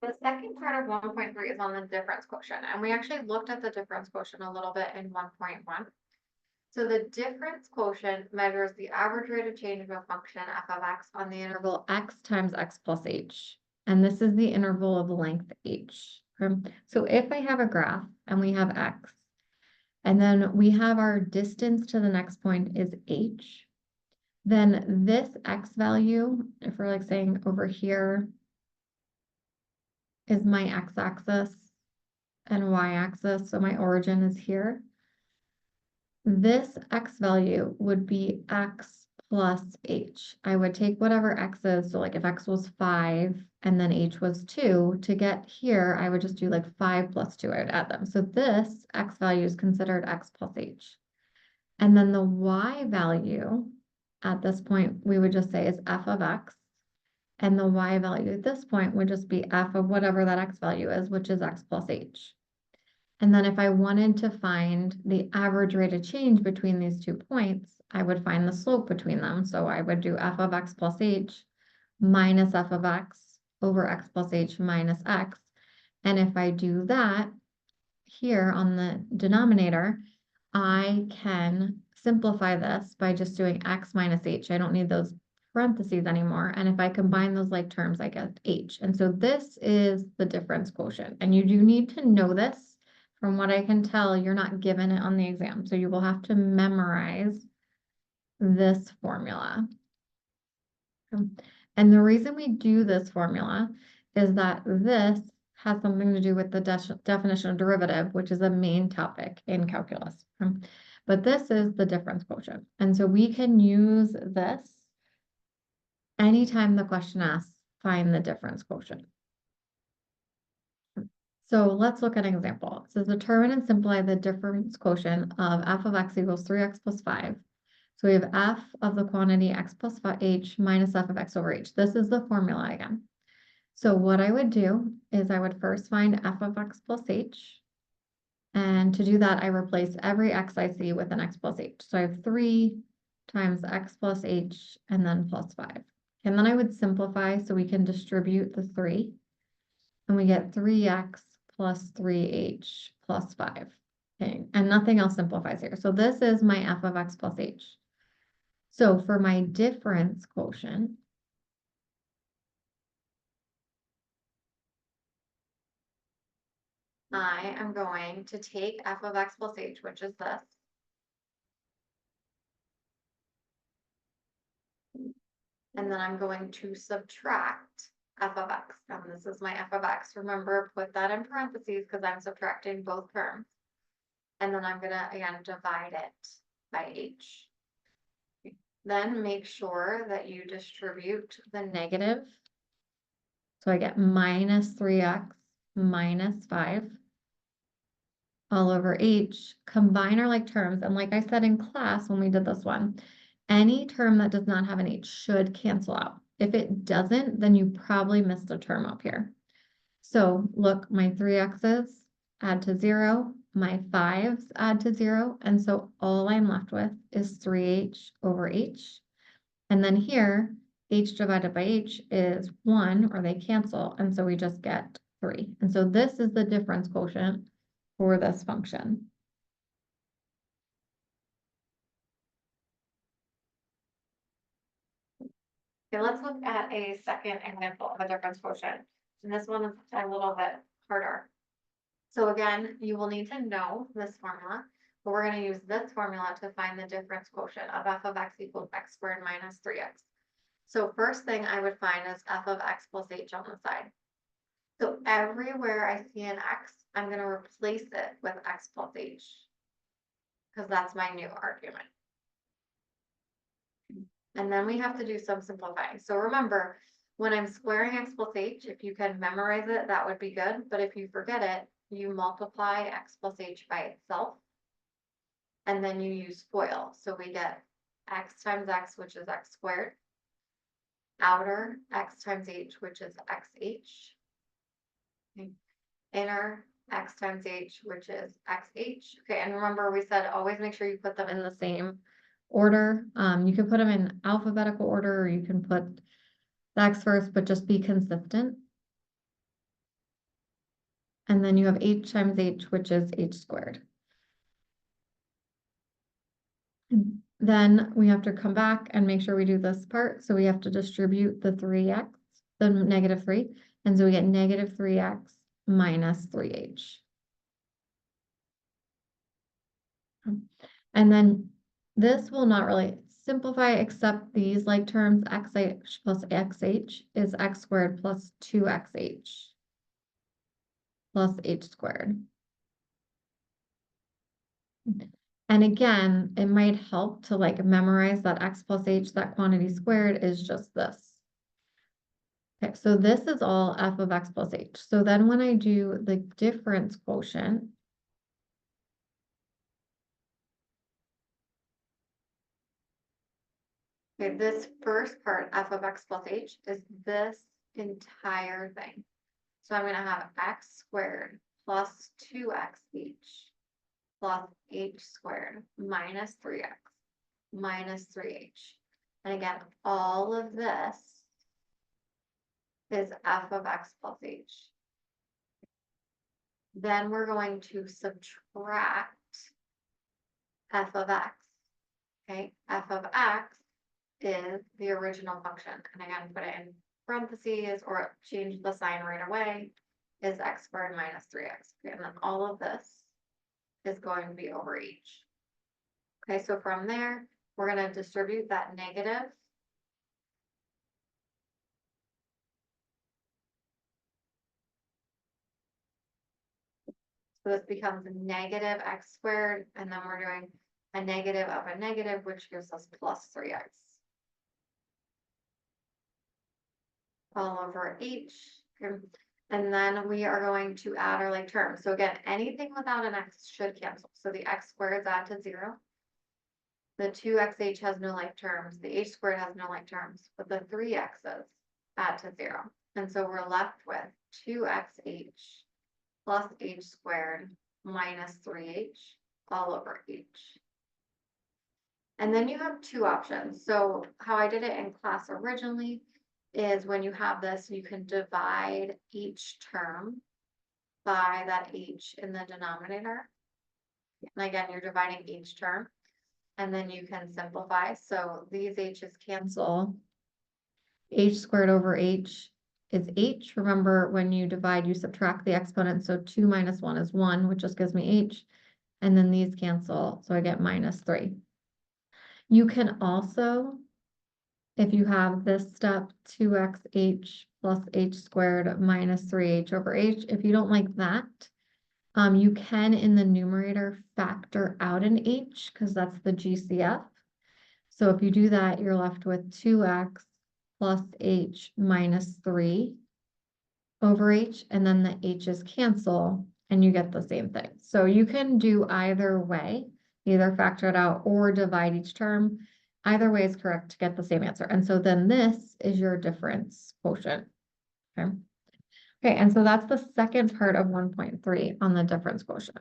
The second part of 1.3 is on the difference quotient, and we actually looked at the difference quotient a little bit in 1.1. So the difference quotient measures the average rate of change of a function f of x on the interval x times x plus h. And this is the interval of length h. So if I have a graph and we have x, and then we have our distance to the next point is h, then this x value, if we're like saying over here is my x-axis and y-axis, so my origin is here. This x value would be x plus h. I would take whatever x is, so like if x was 5 and then h was 2, to get here, I would just do like 5 plus 2, I would add them. So this x value is considered x plus h. And then the y value at this point, we would just say is f of x. And the y value at this point would just be f of whatever that x value is, which is x plus h. And then if I wanted to find the average rate of change between these 2 points, I would find the slope between them. So I would do f of x plus h minus f of x over x plus h minus x. And if I do that here on the denominator, I can simplify this by just doing x minus h. I don't need those parentheses anymore. And if I combine those like terms, I get h. And so this is the difference quotient. And you do need to know this. From what I can tell, you're not given it on the exam. So you will have to memorize this formula. And the reason we do this formula is that this has something to do with the definition of derivative, which is a main topic in calculus. But this is the difference quotient. And so we can use this anytime the question asks, find the difference quotient. So let's look at an example. It says determine and simplify the difference quotient of f of x equals 3x plus 5. So we have f of the quantity x plus h minus f of x over h. This is the formula again. So what I would do is I would first find f of x plus h. And to do that, I replace every x I see with an x plus h. So I have 3 times x plus h and then plus 5. And then I would simplify so we can distribute the 3. And we get 3x plus 3h plus 5. Okay, and nothing else simplifies here. So this is my f of x plus h. So for my difference quotient, I am going to take f of x plus h, which is this, and then I'm going to subtract f of x. And this is my f of x. Remember, put that in parentheses because I'm subtracting both terms. And then I'm gonna, again, divide it by h. Then make sure that you distribute the negative. So I get minus 3x minus 5 all over h. Combine our like terms. And like I said in class when we did this one, any term that does not have an h should cancel out. If it doesn't, then you probably missed a term up here. So look, my 3x's add to 0, my 5's add to 0, and so all I'm left with is 3h over h. And then here, h divided by h is 1, or they cancel, and so we just get 3. And so this is the difference quotient for this function. Okay, let's look at a second example of a difference quotient. And this one is a little bit harder. So again, you will need to know this formula, but we're going to use this formula to find the difference quotient of f of x equals x squared minus 3x. So first thing I would find is f of x plus h on the side. So everywhere I see an x, I'm going to replace it with x plus h because that's my new argument. And then we have to do some simplifying. So remember, when I'm squaring x plus h, if you can memorize it, that would be good. But if you forget it, you multiply x plus h by itself. And then you use FOIL. So we get x times x, which is x squared. Outer x times h, which is xh. Inner x times h, which is xh. Okay, and remember we said always make sure you put them in the same order. You can put them in alphabetical order, or you can put the x first, but just be consistent. And then you have h times h, which is h squared. Then we have to come back and make sure we do this part. So we have to distribute the 3x, the negative 3. And so we get negative 3x minus 3h. And then this will not really simplify except these like terms, xh plus xh is x squared plus 2xh plus h squared. And again, it might help to like memorize that x plus h, that quantity squared is just this. Okay, so this is all f of x plus h. So then when I do the difference quotient, okay, this first part, f of x plus h, is this entire thing. So I'm gonna have x squared plus 2xh plus h squared minus 3x minus 3h. And again, all of this is f of x plus h. Then we're going to subtract f of x. Okay, f of x is the original function. And again, put it in parentheses or change the sign right away, is x squared minus 3x. Okay, and then all of this is going to be over h. Okay, so from there, we're going to distribute that negative. So this becomes negative x squared, and then we're doing a negative of a negative, which gives us plus 3x. All over h. Okay. And then we are going to add our like terms. So again, anything without an x should cancel. So the x squared is add to 0. The 2xh has no like terms. The h squared has no like terms, but the 3x's add to 0. And so we're left with 2xh plus h squared minus 3h all over h. And then you have two options. So how I did it in class originally is when you have this, you can divide each term by that h in the denominator. And again, you're dividing each term. And then you can simplify. So these h's cancel. H squared over h is h. Remember, when you divide, you subtract the exponent. So 2 minus 1 is 1, which just gives me h. And then these cancel. So I get minus 3. You can also, if you have this step, 2xh plus h squared minus 3h over h, if you don't like that, you can in the numerator factor out an h because that's the GCF. So if you do that, you're left with 2x plus h minus 3 over h, and then the h's cancel, and you get the same thing. So you can do either way, either factor it out or divide each term. Either way is correct to get the same answer. And so then this is your difference quotient. Okay. Okay, and so that's the second part of 1.3 on the difference quotient.